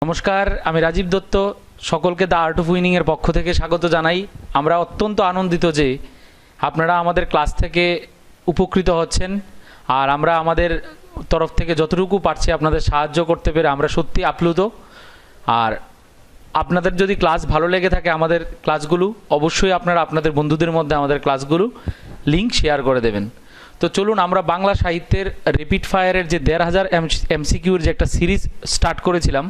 নমস্কার, আমি রাজীব দত্ত। সকলকে দ্য আর্ট অফ উইনিং এর পক্ষ থেকে স্বাগত জানাই। আমরা অত্যন্ত আনন্দিত যে আপনারা আমাদের ক্লাস থেকে উপকৃত হচ্ছেন, আর আমরা আমাদের তরফ থেকে যতটুকু পারছি আপনাদের সাহায্য করতে পেরে আমরা সত্যি আপ্লুত। আর আপনাদের যদি ক্লাস ভালো লেগে থাকে আমাদের ক্লাসগুলো, অবশ্যই আপনারা আপনাদের বন্ধুদের মধ্যে আমাদের ক্লাসগুলো লিঙ্ক শেয়ার করে দেবেন। তো চলুন আমরা বাংলা সাহিত্যের রিপিট ফায়ারের যে ১৫০০ এমসিকিউর যে একটা সিরিজ স্টার্ট করেছিলাম,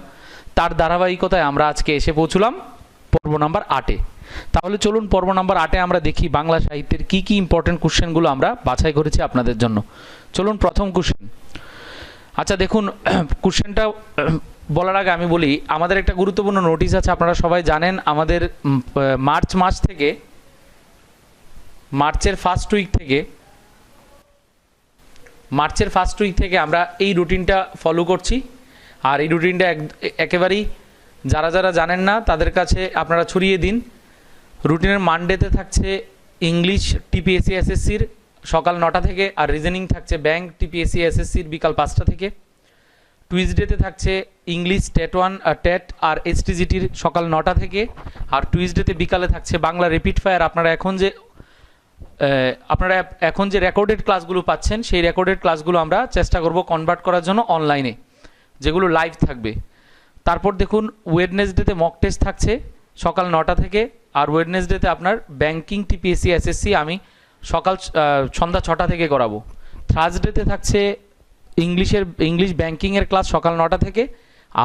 তার ধারাবাহিকতায় আমরা আজকে এসে পৌঁছলাম পর্ব নাম্বার ৮-এ। তাহলে চলুন পর্ব নাম্বার ৮-এ আমরা দেখি বাংলা সাহিত্যের কি কি ইম্পর্টেন্ট কোশ্চেনগুলো আমরা বাছাই করেছি আপনাদের জন্য। চলুন প্রথম কোশ্চেন। আচ্ছা দেখুন, কোশ্চেনটা বলার আগে আমি বলি আমাদের একটা গুরুত্বপূর্ণ নোটিশ আছে। আপনারা সবাই জানেন আমাদের মার্চ মাস থেকে, মার্চের ফার্স্ট উইক থেকে আমরা এই রুটিনটা ফলো করছি। আর এই রুটিনটা একেবারেই যারা যারা জানেন না তাদের কাছে আপনারা ছড়িয়ে দিন। রুটিনের মানডেতে থাকছে ইংলিশ টিপিএসসি এসএসসির সকাল ৯টা থেকে, আর রিজনিং থাকছে ব্যাংক টিপিএসসি এসএসসির বিকাল ৫টা থেকে। টুইসডেতে থাকছে ইংলিশ টেট 1 টেট আর এসটিজিটির সকাল ৯টা থেকে, আর টুইসডেতে বিকালে থাকছে বাংলা রিপিট ফায়ার। আপনারা এখন যে রেকর্ডেড ক্লাসগুলো পাচ্ছেন সেই রেকর্ডেড ক্লাসগুলো আমরা চেষ্টা করব কনভার্ট করার জন্য অনলাইনে, যেগুলো লাইভ থাকবে। তারপর দেখুন ওয়েডনেসডেতে মক টেস্ট থাকছে সকাল ৯টা থেকে, আর ওয়েডনেসডেতে আপনার ব্যাংকিং টিপিএসসি এসএসসি আমি সন্ধ্যা ৬টা থেকে করাবো। থার্সডেতে থাকছে ইংলিশ ব্যাংকিংয়ের ক্লাস সকাল ৯টা থেকে,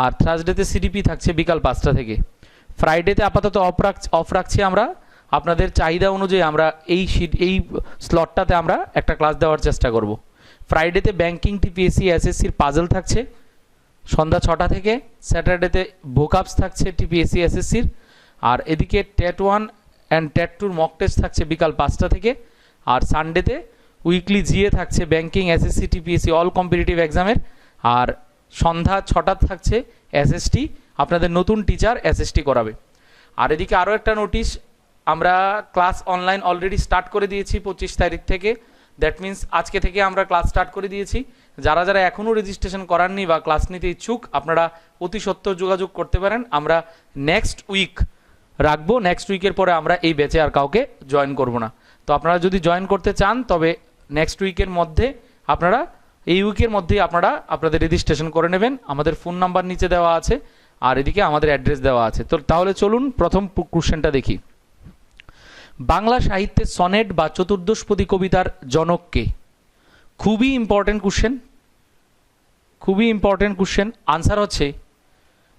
আর থার্সডেতে সিডিপি থাকছে বিকাল ৫টা থেকে। ফ্রাইডেতে আপাতত অফ রাখছি আমরা, আপনাদের চাহিদা অনুযায়ী আমরা এই স্লটটাতে আমরা একটা ক্লাস দেওয়ার চেষ্টা করব। ফ্রাইডেতে ব্যাংকিং টিপিএসসি এসএসসির পাজল থাকছে সন্ধ্যা ৬টা থেকে। স্যাটারডেতে ভোকাপস থাকছে টিপিএসসি এসএসসির, আর এদিকে TET 1 and TET 2 mock test থাকছে বিকাল ৫টা থেকে। আর সানডেতে উইকলি জিএ থাকছে banking SSC TPSC all competitive এক্সামের, আর সন্ধ্যা ৬টা থাকছে এসএসটি, আপনাদের নতুন টিচার এসএসটি করাবে। আর এদিকে আরও একটা নোটিশ, আমরা ক্লাস অনলাইন অলরেডি স্টার্ট করে দিয়েছি ২৫ তারিখ থেকে। দ্যাট মিন্স আজকে থেকে আমরা ক্লাস স্টার্ট করে দিয়েছি। যারা যারা এখনও রেজিস্ট্রেশন করাননি বা ক্লাস নিতে ইচ্ছুক আপনারা অতি সত্বর যোগাযোগ করতে পারেন। আমরা নেক্সট উইক রাখবো, নেক্সট উইকের পরে আমরা এই ব্যাচে আর কাউকে জয়েন করব না। তো আপনারা যদি জয়েন করতে চান তবে নেক্সট উইকের মধ্যে আপনারা এই উইকের মধ্যেই আপনারা আপনাদের রেজিস্ট্রেশন করে নেবেন। আমাদের ফোন নাম্বার নিচে দেওয়া আছে, আর এদিকে আমাদের অ্যাড্রেস দেওয়া আছে। তো তাহলে চলুন প্রথম কোশ্চেনটা দেখি। বাংলা সাহিত্যের সনেট বা চতুর্দশপদী কবিতার জনক কে? খুবই ইম্পর্টেন্ট কোশ্চেন। আনসার হচ্ছে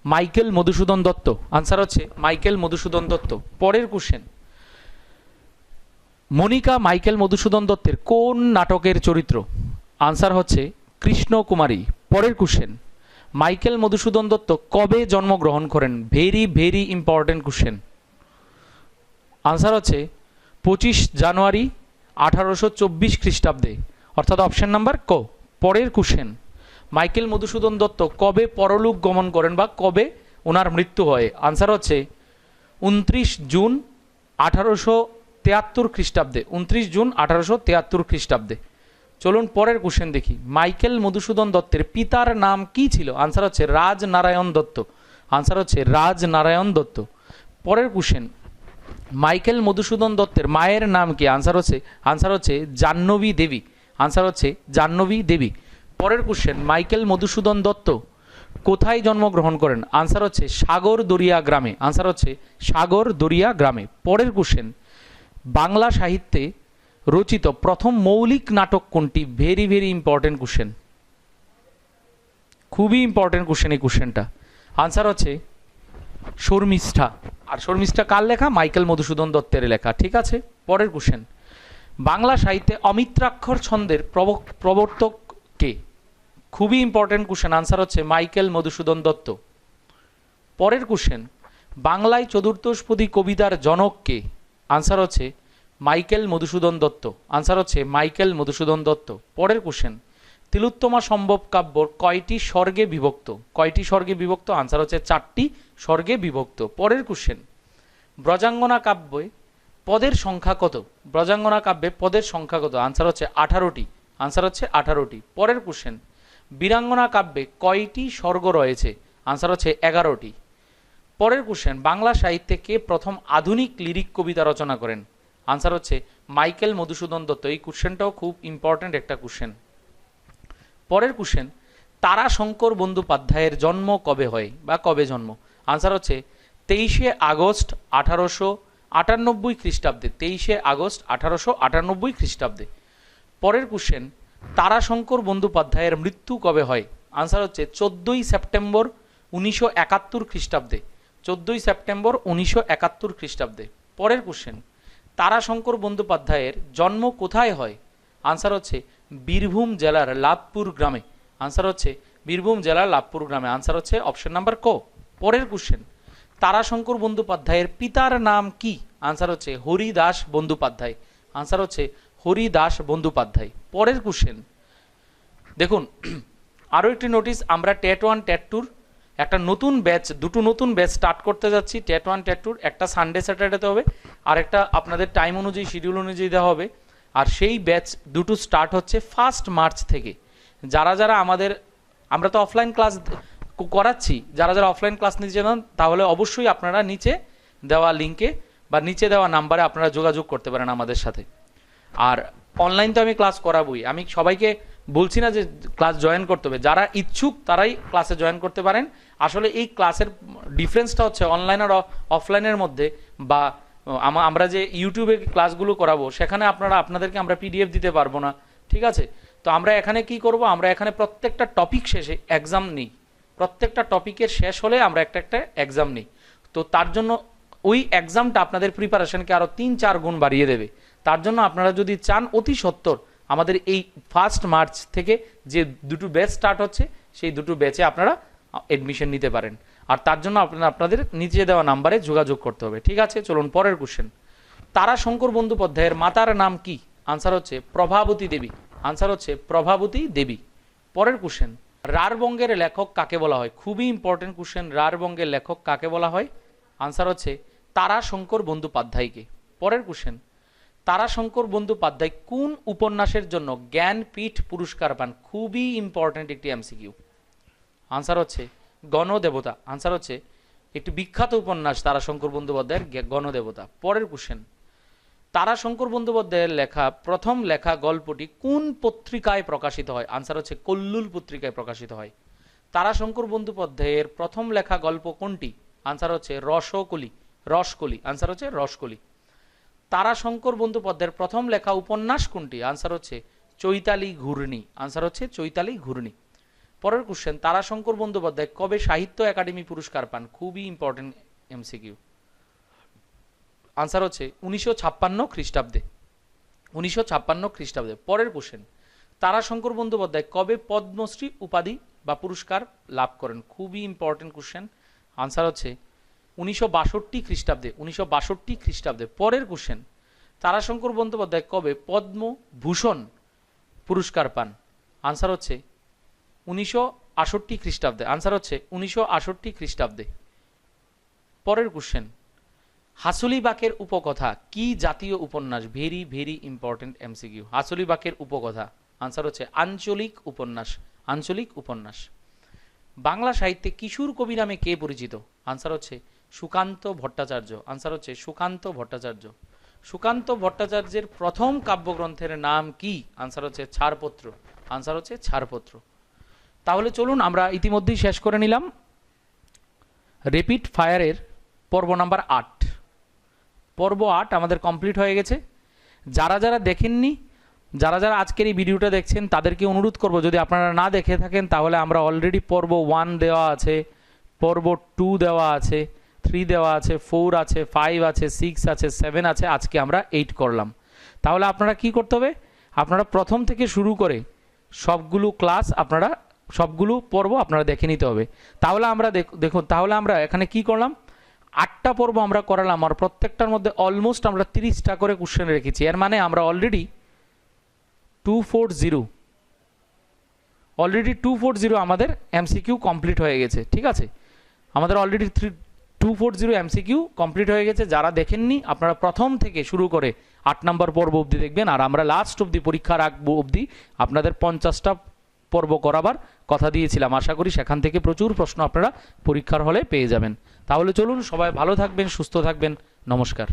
মাইকেল মধুসূদন দত্ত। পরের কোশ্চেন, মনিকা মাইকেল মধুসূদন দত্তের কোন নাটকের চরিত্র? আনসার হচ্ছে কৃষ্ণকুমারী। পরের কোশ্চেন, মাইকেল মধুসূদন দত্ত কবে জন্মগ্রহণ করেন? Very very important question. Answer হচ্ছে ২৫ জানুয়ারি ১৮২৪ খ্রিস্টাব্দে, অর্থাৎ অপশন নাম্বার ক। পরের কোশ্চেন, মাইকেল মধুসূদন দত্ত কবে পরলোক গমন করেন বা কবে ওনার মৃত্যু হয়? আনসার হচ্ছে ২৯ জুন ১৮৭৩ খ্রিস্টাব্দে। ২৯ জুন ১৮৭৩ খ্রিস্টাব্দে। চলুন পরের কোশ্চেন দেখি। মাইকেল মধুসূদন দত্তের পিতার নাম কি ছিল? আনসার হচ্ছে রাজনারায়ণ দত্ত। পরের কোশ্চেন, মাইকেল মধুসূদন দত্তের মায়ের নাম কি? আনসার হচ্ছে জাহ্নবী দেবী। পরের কোশ্চেন, মাইকেল মধুসূদন দত্ত কোথায় জন্মগ্রহণ করেন? আনসার হচ্ছে সাগরদরিয়া গ্রামে। পরের কোশ্চেন, বাংলা সাহিত্যে রচিত প্রথম মৌলিক নাটক কোনটি? ভেরি ভেরি ইম্পর্টেন্ট কোশ্চেন, খুবই ইম্পর্টেন্ট কোশ্চেন এই কোশ্চেনটা। আনসার হচ্ছে শর্মিষ্ঠা। আর শর্মিষ্ঠা কার লেখা? মাইকেল মধুসূদন দত্তের লেখা। ঠিক আছে। পরের কোশ্চেন, বাংলা সাহিত্যে অমিত্রাক্ষর ছন্দের প্রবর্তক কে? খুবই ইম্পর্টেন্ট কোশ্চেন। আনসার হচ্ছে মাইকেল মধুসূদন দত্ত। পরের কোশ্চেন, বাংলায় চতুর্দশপদী কবিতার জনক কে? আনসার হচ্ছে মাইকেল মধুসূদন দত্ত। পরের কোশ্চেন, তিলোত্তমা সম্ভব কাব্য কয়টি স্বর্গে বিভক্ত? আনসার হচ্ছে 4টি স্বর্গে বিভক্ত। পরের কোশ্চেন, ব্রজাঙ্গনা কাব্যে পদের সংখ্যা কত? আনসার হচ্ছে 18টি। পরের কোশ্চেন, বীরাঙ্গনা কাব্যে কয়টি স্বর্গ রয়েছে? আনসার হচ্ছে 11টি। পরের কোশ্চেন, বাংলা সাহিত্যে কে প্রথম আধুনিক লিরিক কবিতা রচনা করেন? আনসার হচ্ছে মাইকেল মধুসূদন দত্ত। এই কোশ্চেনটাও খুব ইম্পর্টেন্ট একটা কোশ্চেন। পরের কোশ্চেন, তারাশঙ্কর বন্দ্যোপাধ্যায়ের জন্ম কবে হয় বা কবে জন্ম? আনসার হচ্ছে 23শে আগস্ট 1898 খ্রিস্টাব্দে। 23শে আগস্ট 1898 খ্রিস্টাব্দে। পরের কোশ্চেন, তারাশঙ্কর বন্দ্যোপাধ্যায়ের মৃত্যু কবে হয়? আনসার হচ্ছে 14ই সেপ্টেম্বর 1971 খ্রিস্টাব্দে। 14ই সেপ্টেম্বর 1971 খ্রিস্টাব্দে। পরের কোশ্চেন, তারাশঙ্কর বন্দ্যোপাধ্যায়ের জন্ম কোথায় হয়? আনসার হচ্ছে বীরভূম জেলার লাভপুর গ্রামে। আনসার হচ্ছে বীরভূম জেলার লাভপুর গ্রামে। আনসার হচ্ছে অপশন নাম্বার ক। পরের কোশ্চেন, তারাশঙ্কর বন্দ্যোপাধ্যায়ের পিতার নাম কি? আনসার হচ্ছে হরিদাস বন্দ্যোপাধ্যায়। আনসার হচ্ছে হরিদাস বন্দ্যোপাধ্যায়। পরের কোশ্চেন দেখুন, আরও একটি নোটিশ, আমরা টেট 1 টেট 2 একটা নতুন ব্যাচ, দুটো নতুন ব্যাচ স্টার্ট করতে যাচ্ছি। টেট 1 টেট 2 একটা সানডে স্যাটারডেতে হবে, আর একটা আপনাদের টাইম অনুযায়ী শিডিউল অনুযায়ী দেওয়া হবে। আর সেই ব্যাচ দুটো স্টার্ট হচ্ছে 1 মার্চ থেকে। যারা যারা আমরা তো অফলাইন ক্লাস করাচ্ছি, যারা যারা অফলাইন ক্লাস নিতে চান তাহলে অবশ্যই আপনারা নিচে দেওয়া লিঙ্কে বা নিচে দেওয়া নাম্বারে আপনারা যোগাযোগ করতে পারেন আমাদের সাথে। আর অনলাইন তো আমি ক্লাস করাবই, আমি সবাইকে বলছি না যে ক্লাস জয়েন করতে হবে। যারা ইচ্ছুক তারাই ক্লাসে জয়েন করতে পারেন। আসলে এই ক্লাসের ডিফারেন্সটা হচ্ছে অনলাইন আর অফলাইনের মধ্যে, বা আমরা যে ইউটিউবে ক্লাসগুলো করাবো সেখানে আপনাদেরকে আমরা পিডিএফ দিতে পারবো না, ঠিক আছে? তো আমরা এখানে কি করব, আমরা এখানে প্রত্যেকটা টপিক শেষে এক্সাম নিই। প্রত্যেকটা টপিকের শেষ হলে আমরা একটা একটা এক্সাম নিই। তো তার জন্য ওই এক্সামটা আপনাদের প্রিপারেশনকে আরও 3-4 গুণ বাড়িয়ে দেবে। তার জন্য আপনারা যদি চান অতি সত্বর আমাদের এই 1 মার্চ থেকে যে দুটো ব্যাচ স্টার্ট হচ্ছে সেই দুটো ব্যাচে আপনারা এডমিশন নিতে পারেন। আর তার জন্য আপনাদের নিচে দেওয়া নাম্বারে যোগাযোগ করতে হবে, ঠিক আছে? চলুন পরের কোশ্চেন, তারাশঙ্কর বন্দ্যোপাধ্যায়ের মাতার নাম কি? আনসার হচ্ছে প্রভাবতী দেবী। আনসার হচ্ছে প্রভাবতী দেবী। পরের কোশ্চেন, রারবঙ্গের লেখক কাকে বলা হয়? খুবই ইম্পর্টেন্ট কোশ্চেন, রারবঙ্গের লেখক কাকে বলা হয়? আনসার হচ্ছে তারাশঙ্কর বন্দ্যোপাধ্যায়কে। পরের কোশ্চেন, তারাশঙ্কর বন্দ্যোপাধ্যায় কোন উপন্যাসের জন্য জ্ঞানপীঠ পুরস্কার পান? খুবই ইম্পর্টেন্ট একটি এমসিকিউ। আনসার হচ্ছে গণদেবতা। আনসার হচ্ছে একটি বিখ্যাত উপন্যাস তারাশঙ্কর বন্দ্যোপাধ্যায়ের গণদেবতা। পরের কোশ্চেন, তারাশঙ্কর বন্দ্যোপাধ্যায়ের প্রথম লেখা গল্পটি কোন পত্রিকায় প্রকাশিত হয়? আনসার হচ্ছে কল্লুল পত্রিকায় প্রকাশিত হয়। তারাশঙ্কর বন্দ্যোপাধ্যায়ের প্রথম লেখা গল্প কোনটি? আনসার হচ্ছে রসকলি। আনসার হচ্ছে রসকলি। তারাশঙ্কর বন্দ্যোপাধ্যায়ের প্রথম লেখা উপন্যাস কোনটি? আনসার হচ্ছে চৈতালি ঘূর্ণি। আনসার হচ্ছে চৈতালি ঘূর্ণি। পরের কোশ্চেন, তারাশঙ্কর বন্দ্যোপাধ্যায় কবে সাহিত্য একাডেমি পুরস্কার পান? খুবই ইম্পর্টেন্ট এমসিকিউ। আনসার হচ্ছে 1956 খ্রিস্টাব্দে। 1956 খ্রিস্টাব্দে। পরের কোশ্চেন, তারাশঙ্কর বন্দ্যোপাধ্যায় কবে পদ্মশ্রী উপাধি বা পুরস্কার লাভ করেন? খুবই ইম্পর্টেন্ট কোশ্চেন। আনসার হচ্ছে 1962 খ্রিস্টাব্দে। 1962 খ্রিস্টাব্দে। পরের কোশ্চেন, তারাশঙ্কর বন্দ্যোপাধ্যায় কবে পদ্মভূষণ পুরস্কার পান? আনসার হচ্ছে 1968 খ্রিস্টাব্দে। আনসার হচ্ছে 1968 খ্রিস্টাব্দে। পরের কোশ্চেন, হাসুলিবাকের উপকথা কি জাতীয় উপন্যাস? Very very important MCQ. হাসুলিবাকের উপকথা। আনসার হচ্ছে আঞ্চলিক উপন্যাস। আঞ্চলিক উপন্যাস। বাংলা সাহিত্যে কিশোর কবি নামে কে পরিচিত? আনসার হচ্ছে সুকান্ত ভট্টাচার্য। আনসার হচ্ছে সুকান্ত ভট্টাচার্য। সুকান্ত ভট্টাচার্যের প্রথম কাব্যগ্রন্থের নাম কি? আনসার হচ্ছে ছাড়পত্র। আনসার হচ্ছে ছাড়পত্র। তাহলে চলুন আমরা ইতিমধ্যেই শেষ করে নিলাম রেপিড ফায়ারের পর্ব নাম্বার 8। পর্ব 8 আমাদের কমপ্লিট হয়ে গেছে। যারা যারা দেখেননি, যারা যারা আজকের এই ভিডিওটা দেখছেন তাদেরকে অনুরোধ করব, যদি আপনারা না দেখে থাকেন তাহলে আমরা অলরেডি পর্ব 1 দেওয়া আছে, পর্ব 2 দেওয়া আছে, 3 দেওয়া আছে, 4 আছে, 5 আছে, 6 আছে, 7 আছে, আজকে আমরা 8 করলাম। তাহলে আপনারা কি করতে হবে, আপনারা প্রথম থেকে শুরু করে সবগুলো পর্ব আপনারা দেখে নিতে হবে। তাহলে আমরা দেখুন, তাহলে আমরা এখানে কি করলাম, 8টা পর্ব আমরা করালাম, আর প্রত্যেকটার মধ্যে অলমোস্ট আমরা 30টা করে কোশ্চেন রেখেছি। এর মানে আমরা অলরেডি 240 আমাদের এমসিকিউ কমপ্লিট হয়ে গেছে। ঠিক আছে, আমাদের অলরেডি 240 এমসিকিউ কমপ্লিট হয়ে গেছে। যারা দেখেননি আপনারা প্রথম থেকে শুরু করে 8 নম্বর পর্ব অবধি দেখবেন, আর আমরা লাস্ট অবধি পরীক্ষার আগ অবধি আপনাদের 50টা পর্ব করাবার কথা দিয়েছিলাম। আশা করি সেখান থেকে প্রচুর প্রশ্ন আপনারা পরীক্ষার হলে পেয়ে যাবেন। তাহলে চলুন, সবাই ভালো থাকবেন, সুস্থ থাকবেন। নমস্কার।